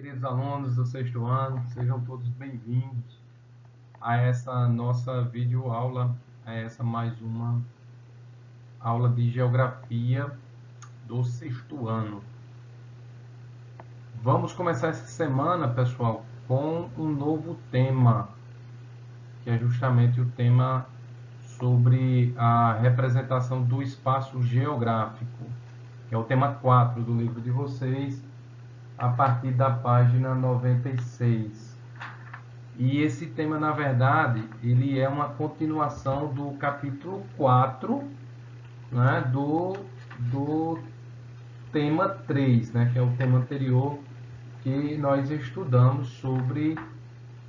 queridos alunos do sexto ano, sejam todos bem-vindos a essa nossa videoaula, a essa mais uma aula de geografia do sexto ano. Vamos começar essa semana, pessoal, com um novo tema, que é justamente o tema sobre a representação do espaço geográfico, que é o tema 4 do livro de vocês, a partir da página 96. E esse tema, na verdade, ele é uma continuação do capítulo 4, né, do tema 3, né, que é o tema anterior que nós estudamos sobre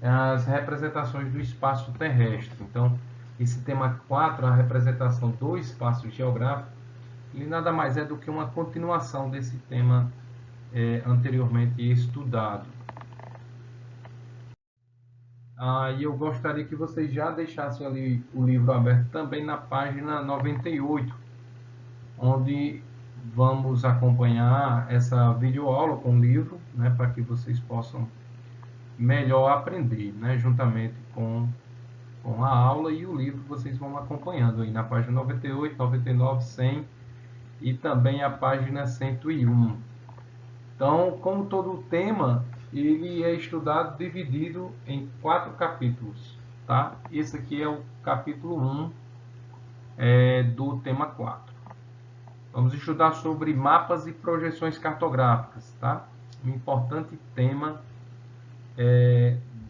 as representações do espaço terrestre. Então, esse tema 4, a representação do espaço geográfico, ele nada mais é do que uma continuação desse tema anteriormente estudado. E eu gostaria que vocês já deixassem ali o livro aberto também na página 98, onde vamos acompanhar essa videoaula com o livro, né, para que vocês possam melhor aprender, né, juntamente com a aula e o livro, vocês vão acompanhando aí na página 98, 99, 100 e também a página 101. Então, como todo o tema, ele é estudado dividido em 4 capítulos, tá? Esse aqui é o capítulo 1 do tema 4. Vamos estudar sobre mapas e projeções cartográficas, tá? Um importante tema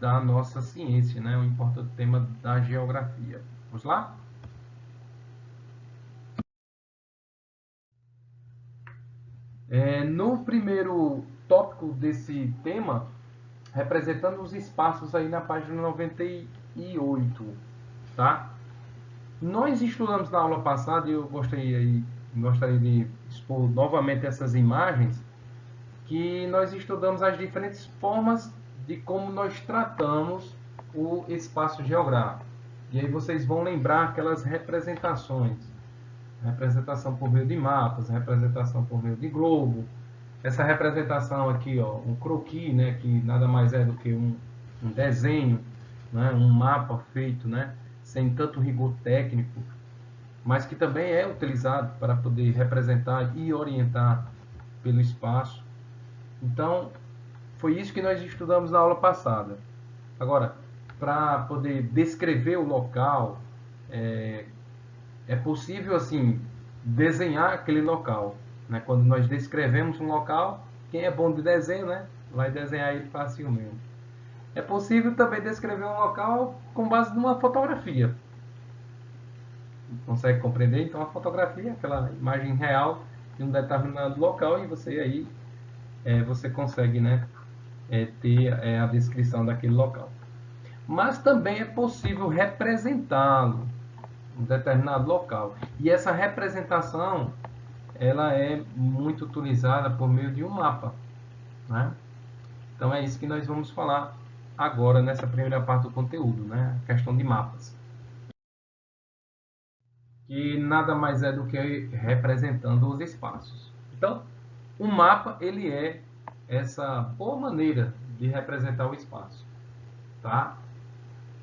da nossa ciência, né? Um importante tema da geografia. Vamos lá? No primeiro tópico desse tema, representando os espaços aí na página 98, tá? Nós estudamos na aula passada e eu gostaria de expor novamente essas imagens, que nós estudamos as diferentes formas de como nós tratamos o espaço geográfico. E aí vocês vão lembrar aquelas representações. Representação por meio de mapas, representação por meio de globo. Essa representação aqui, ó, um croquis, né, que nada mais é do que um desenho, né, um mapa feito, né, sem tanto rigor técnico, mas que também é utilizado para poder representar e orientar pelo espaço. Então, foi isso que nós estudamos na aula passada. Agora, para poder descrever o local, é possível, assim, desenhar aquele local, né? Quando nós descrevemos um local, quem é bom de desenho, né, vai desenhar ele facilmente. É possível também descrever um local com base numa fotografia. Consegue compreender? Então, a fotografia é aquela imagem real de um determinado local e você aí você consegue, né, ter a descrição daquele local. Mas também é possível representá-lo, um determinado local. E essa representação, ela é muito utilizada por meio de um mapa, né? Então é isso que nós vamos falar agora nessa primeira parte do conteúdo, né? A questão de mapas. Que nada mais é do que representando os espaços. Então, o mapa, ele é essa boa maneira de representar o espaço, tá?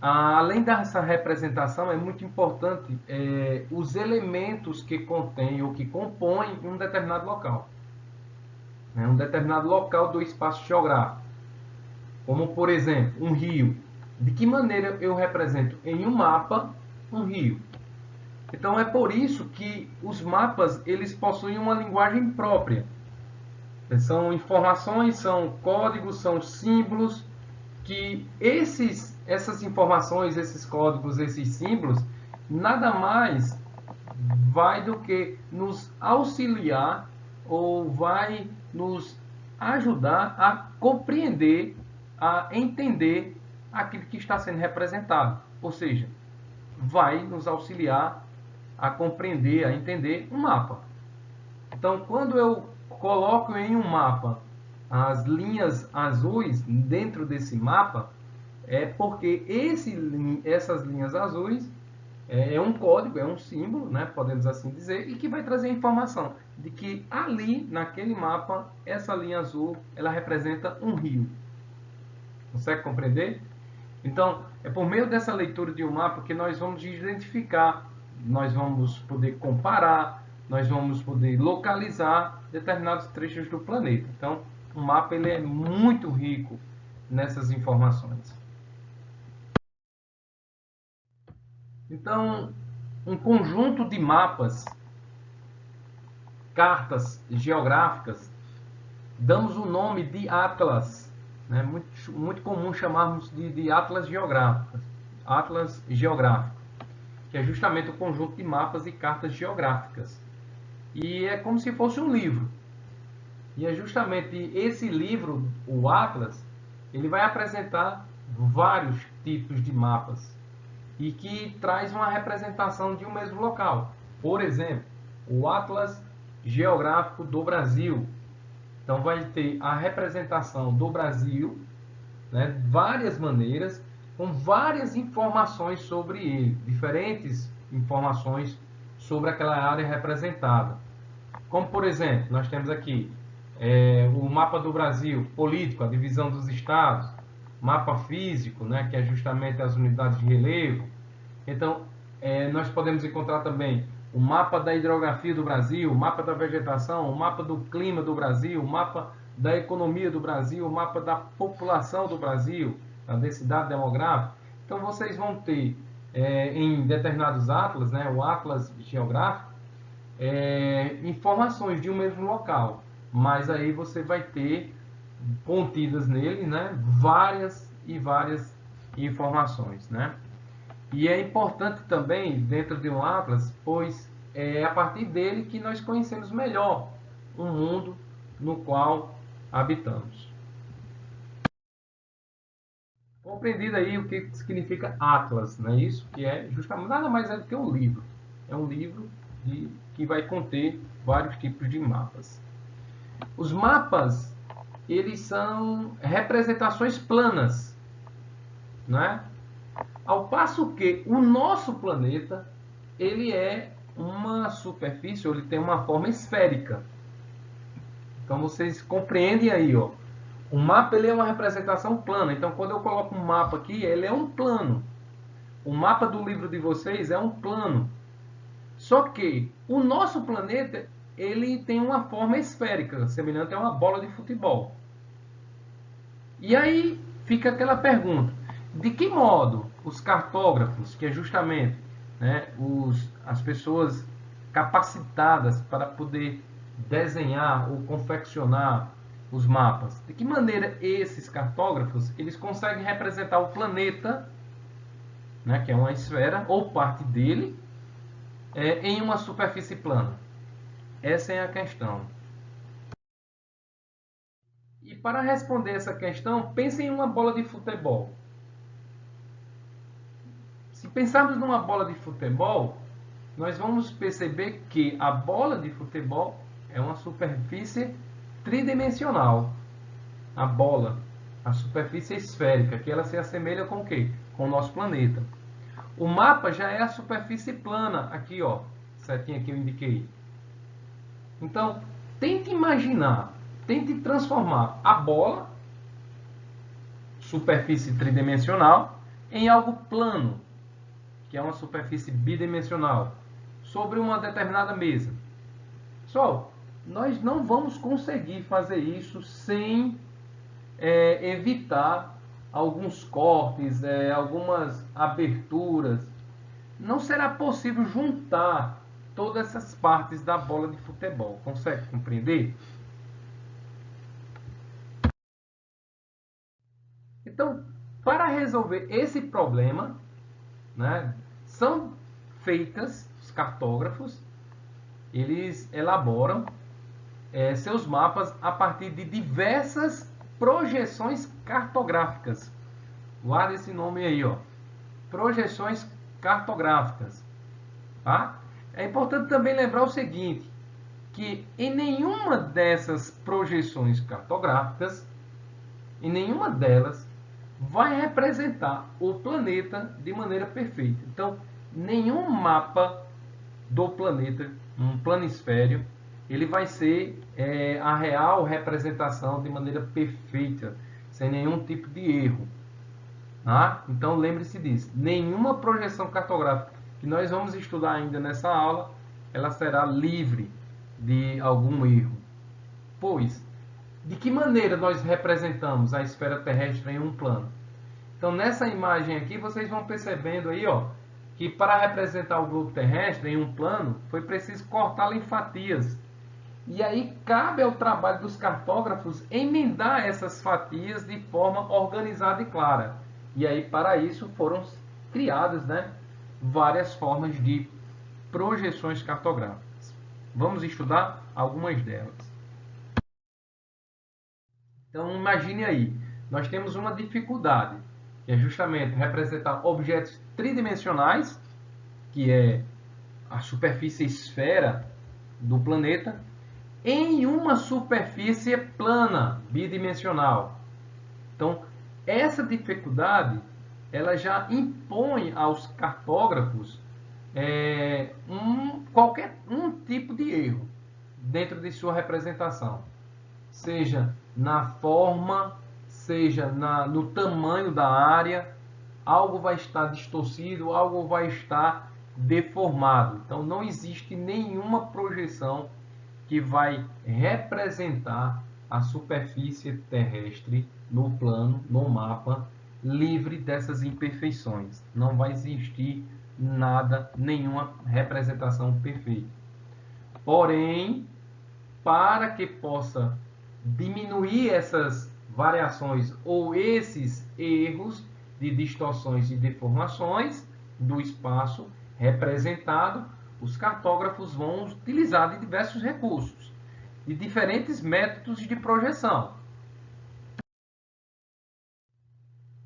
Além dessa representação, é muito importante os elementos que contém ou que compõem um determinado local. Um determinado local do espaço geográfico. Como, por exemplo, um rio. De que maneira eu represento em um mapa um rio? Então, é por isso que os mapas eles possuem uma linguagem própria. São informações, são códigos, são símbolos que essas informações, esses códigos, esses símbolos, nada mais vai do que nos auxiliar ou vai nos ajudar a compreender, a entender aquilo que está sendo representado. Ou seja, vai nos auxiliar a compreender, a entender um mapa. Então, quando eu coloco em um mapa as linhas azuis dentro desse mapa, é porque essas linhas azuis É um código, é um símbolo, né, podemos assim dizer, e que vai trazer a informação de que ali, naquele mapa, essa linha azul, ela representa um rio. Consegue compreender? Então, é por meio dessa leitura de um mapa que nós vamos identificar, nós vamos poder comparar, nós vamos poder localizar determinados trechos do planeta. Então, o mapa ele é muito rico nessas informações. Então, um conjunto de mapas, cartas geográficas, damos o nome de atlas. É muito comum chamarmos de atlas geográficos. Atlas geográfico, que é justamente o conjunto de mapas e cartas geográficas. E é como se fosse um livro. E é justamente esse livro, o Atlas, ele vai apresentar vários tipos de mapas e que traz uma representação de um mesmo local. Por exemplo, o Atlas Geográfico do Brasil. Então vai ter a representação do Brasil, né, várias maneiras, com várias informações sobre ele, diferentes informações sobre aquela área representada. Como, por exemplo, nós temos aqui o mapa do Brasil político, a divisão dos estados, mapa físico, né, que é justamente as unidades de relevo. Então, nós podemos encontrar também o mapa da hidrografia do Brasil, o mapa da vegetação, o mapa do clima do Brasil, o mapa da economia do Brasil, o mapa da população do Brasil, a densidade demográfica. Então, vocês vão ter em determinados atlas, né, o atlas geográfico, informações de um mesmo local, mas aí você vai ter contidas nele, né, várias e várias informações, né? E é importante também dentro de um atlas, pois é a partir dele que nós conhecemos melhor o mundo no qual habitamos. Compreendido aí o que significa atlas, não é isso? Que é justamente nada mais do que um livro. É um livro que vai conter vários tipos de mapas. Os mapas, eles são representações planas, né? Ao passo que o nosso planeta, ele é uma superfície, ele tem uma forma esférica. Então vocês compreendem aí, ó. O mapa ele é uma representação plana. Então quando eu coloco um mapa aqui, ele é um plano. O mapa do livro de vocês é um plano. Só que o nosso planeta, ele tem uma forma esférica, semelhante a uma bola de futebol. E aí fica aquela pergunta: de que modo os cartógrafos, que é justamente, né, as pessoas capacitadas para poder desenhar ou confeccionar os mapas, de que maneira esses cartógrafos eles conseguem representar o planeta, né, que é uma esfera ou parte dele, em uma superfície plana? Essa é a questão. E para responder essa questão, pense em uma bola de futebol. Se pensarmos numa bola de futebol, nós vamos perceber que a bola de futebol é uma superfície tridimensional. A bola, a superfície esférica, que ela se assemelha com o quê? Com o nosso planeta. O mapa já é a superfície plana, aqui ó, setinha que eu indiquei. Então, tente imaginar, tente transformar a bola, superfície tridimensional, em algo plano, que é uma superfície bidimensional, sobre uma determinada mesa. Pessoal, nós não vamos conseguir fazer isso sem evitar alguns cortes, algumas aberturas. Não será possível juntar todas essas partes da bola de futebol. Consegue compreender? Então, para resolver esse problema, né, são feitas, os cartógrafos, eles elaboram seus mapas a partir de diversas projeções cartográficas. Guarda esse nome aí, ó. Projeções cartográficas. Tá? É importante também lembrar o seguinte, que em nenhuma dessas projeções cartográficas, em nenhuma delas, vai representar o planeta de maneira perfeita. Então, nenhum mapa do planeta, um planisfério, ele vai ser a real representação de maneira perfeita, sem nenhum tipo de erro. Tá? Então lembre-se disso. Nenhuma projeção cartográfica que nós vamos estudar ainda nessa aula, ela será livre de algum erro. Pois, de que maneira nós representamos a esfera terrestre em um plano? Então nessa imagem aqui vocês vão percebendo aí, ó, que para representar o globo terrestre em um plano foi preciso cortá-lo em fatias. E aí cabe ao trabalho dos cartógrafos emendar essas fatias de forma organizada e clara. E aí para isso foram criadas, né, várias formas de projeções cartográficas. Vamos estudar algumas delas. Então imagine aí, nós temos uma dificuldade, que é justamente representar objetos tridimensionais, que é a superfície esfera do planeta, em uma superfície plana, bidimensional. Então, essa dificuldade, ela já impõe aos cartógrafos qualquer tipo de erro dentro de sua representação, seja na forma, seja no tamanho da área, algo vai estar distorcido, algo vai estar deformado. Então não existe nenhuma projeção que vai representar a superfície terrestre no plano, no mapa, livre dessas imperfeições. Não vai existir nada, nenhuma representação perfeita. Porém, para que possa diminuir essas variações ou esses erros de distorções e deformações do espaço representado, os cartógrafos vão utilizar de diversos recursos, de diferentes métodos de projeção.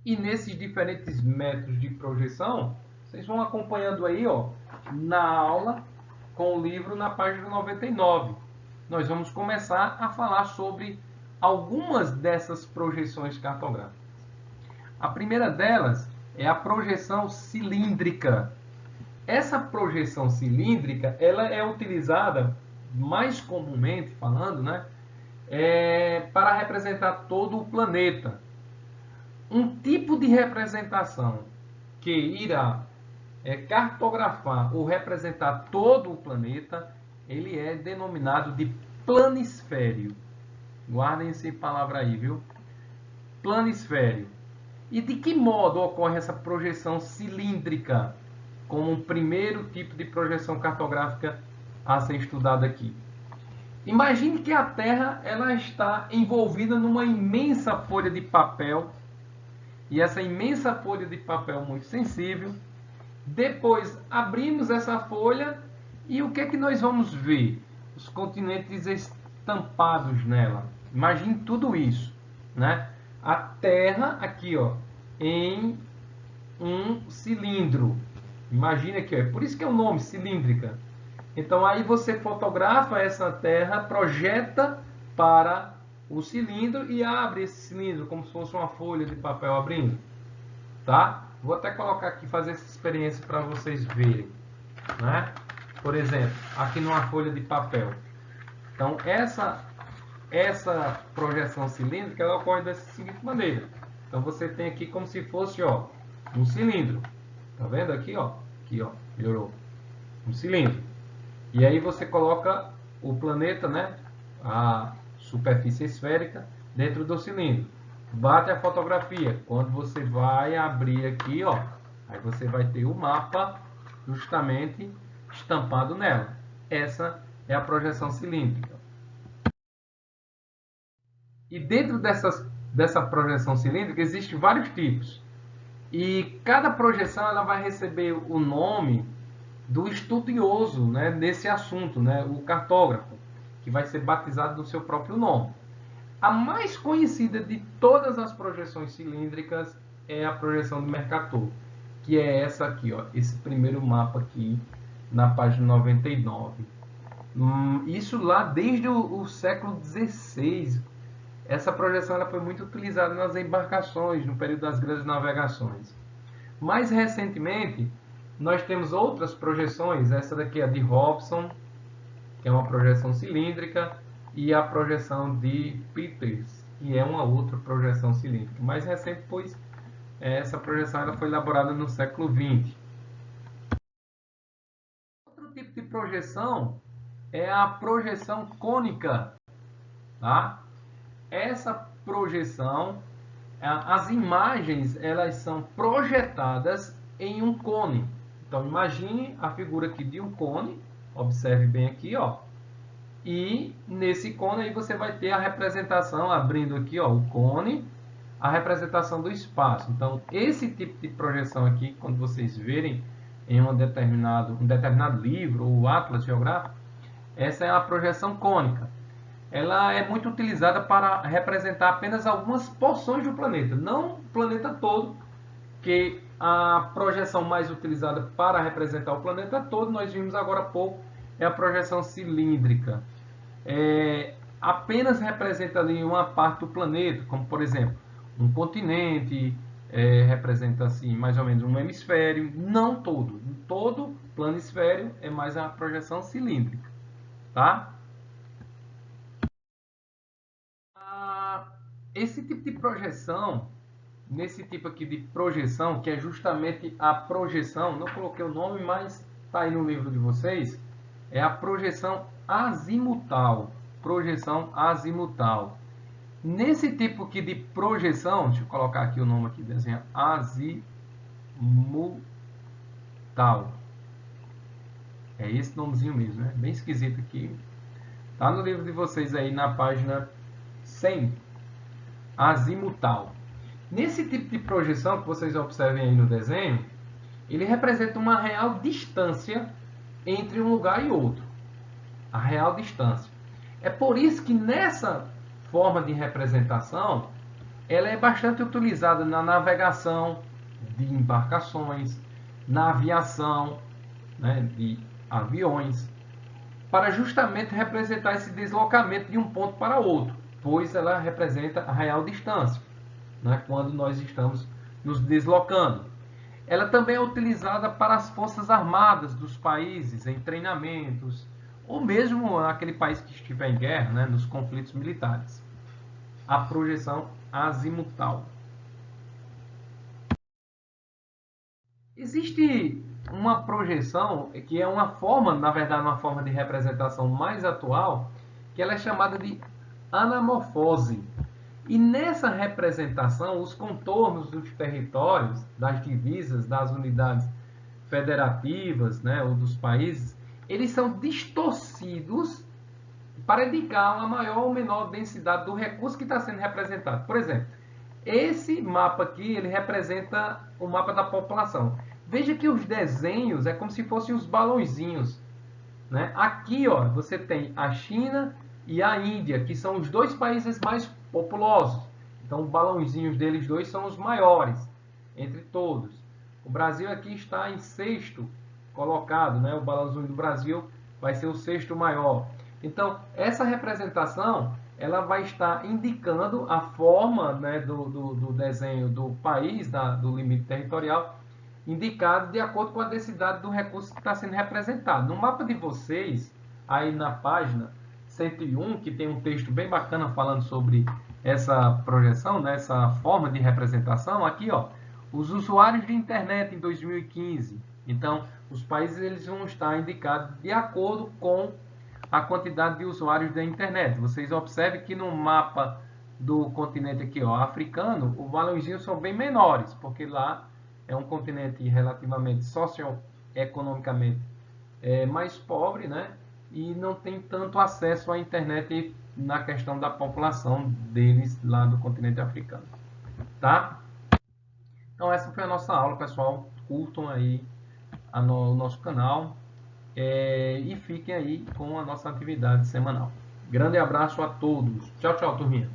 E nesses diferentes métodos de projeção, vocês vão acompanhando aí, ó, na aula com o livro na página 99. Nós vamos começar a falar sobre algumas dessas projeções cartográficas. A primeira delas é a projeção cilíndrica. Essa projeção cilíndrica, ela é utilizada mais comumente falando, né, para representar todo o planeta. Um tipo de representação que irá cartografar ou representar todo o planeta, ele é denominado de planisfério. Guardem essa palavra aí, viu? Planisfério. E de que modo ocorre essa projeção cilíndrica como um primeiro tipo de projeção cartográfica a ser estudada aqui? Imagine que a Terra ela está envolvida numa imensa folha de papel, e essa imensa folha de papel muito sensível. Depois abrimos essa folha e o que é que nós vamos ver? Os continentes estampados nela. Imagine tudo isso, né? A Terra aqui, ó, em um cilindro. Imagina aqui, ó, é por isso que é o nome cilíndrica. Então aí você fotografa essa Terra, projeta para o cilindro e abre esse cilindro como se fosse uma folha de papel abrindo, tá? Vou até colocar aqui, fazer essa experiência para vocês verem, né? Por exemplo, aqui numa folha de papel. Então essa projeção cilíndrica ela ocorre dessa seguinte maneira. Então você tem aqui como se fosse, ó, um cilindro. Tá vendo aqui, ó? Aqui, ó, melhorou. Um cilindro. E aí você coloca o planeta, né? A superfície esférica dentro do cilindro. Bate a fotografia. Quando você vai abrir aqui, ó, aí você vai ter o mapa justamente estampado nela. Essa é a projeção cilíndrica. E dentro dessa projeção cilíndrica existem vários tipos. E cada projeção ela vai receber o nome do estudioso, né, desse assunto, né, o cartógrafo, que vai ser batizado no seu próprio nome. A mais conhecida de todas as projeções cilíndricas é a projeção de Mercator, que é essa aqui, ó, esse primeiro mapa aqui na página 99. Isso lá desde o século XVI. Essa projeção ela foi muito utilizada nas embarcações no período das grandes navegações. Mais recentemente, Nós temos outras projeções, essa daqui é a de Hobson, que é uma projeção cilíndrica, e a projeção de Peters, que é uma outra projeção cilíndrica. Mais recente, pois essa projeção ela foi elaborada no século XX. Outro tipo de projeção é a projeção cônica. Tá? Essa projeção, as imagens elas são projetadas em um cone. Então imagine a figura aqui de um cone, observe bem aqui, ó. E nesse cone aí você vai ter a representação, abrindo aqui, ó, o cone, a representação do espaço. Então esse tipo de projeção aqui, quando vocês verem em um determinado livro ou atlas geográfico, essa é a projeção cônica. Ela é muito utilizada para representar apenas algumas porções do planeta, não o planeta todo, que a projeção mais utilizada para representar o planeta todo, nós vimos agora há pouco, é a projeção cilíndrica. Apenas representa ali uma parte do planeta, como por exemplo, um continente, representa assim mais ou menos um hemisfério, não todo. Todo planisfério é mais a projeção cilíndrica, tá? Esse tipo de projeção, nesse tipo aqui de projeção, que é justamente a projeção, não coloquei o nome, mas está aí no livro de vocês, é a projeção azimutal. Projeção azimutal. Nesse tipo aqui de projeção, deixa eu colocar aqui o nome aqui, desenho azimutal. É esse nomezinho mesmo, né? Bem esquisito aqui. Tá no livro de vocês aí na página 100. Azimutal. Nesse tipo de projeção que vocês observem aí no desenho, ele representa uma real distância entre um lugar e outro. A real distância. É por isso que nessa forma de representação, ela é bastante utilizada na navegação de embarcações, na aviação, né, de aviões, para justamente representar esse deslocamento de um ponto para outro, pois ela representa a real distância, né, quando nós estamos nos deslocando. Ela também é utilizada para as forças armadas dos países em treinamentos, ou mesmo aquele país que estiver em guerra, né, nos conflitos militares. A projeção azimutal. Existe uma projeção que é uma forma, na verdade, uma forma de representação mais atual, que ela é chamada de anamorfose. E nessa representação, os contornos dos territórios, das divisas, das unidades federativas, né, ou dos países, eles são distorcidos para indicar uma maior ou menor densidade do recurso que está sendo representado. Por exemplo, esse mapa aqui, ele representa o mapa da população. Veja que os desenhos é como se fossem os balãozinhos, né? Aqui, ó, você tem a China e a Índia, que são os dois países mais populosos. Então, os balãozinhos deles dois são os maiores entre todos. O Brasil aqui está em sexto colocado, né? O balãozinho do Brasil vai ser o sexto maior. Então, essa representação ela vai estar indicando a forma, né, do desenho do país, do limite territorial, indicado de acordo com a densidade do recurso que está sendo representado. No mapa de vocês, aí na página 101, que tem um texto bem bacana falando sobre essa projeção, né, essa forma de representação, aqui, ó, os usuários de internet em 2015. Então, os países eles vão estar indicados de acordo com a quantidade de usuários da internet. Vocês observem que no mapa do continente aqui, ó, africano, os balãozinhos são bem menores, porque lá é um continente relativamente socioeconomicamente mais pobre, né? E não tem tanto acesso à internet na questão da população deles lá do continente africano, tá? Então essa foi a nossa aula, pessoal. Curtam aí o nosso canal. E fiquem aí com a nossa atividade semanal. Grande abraço a todos. Tchau, tchau, turminha.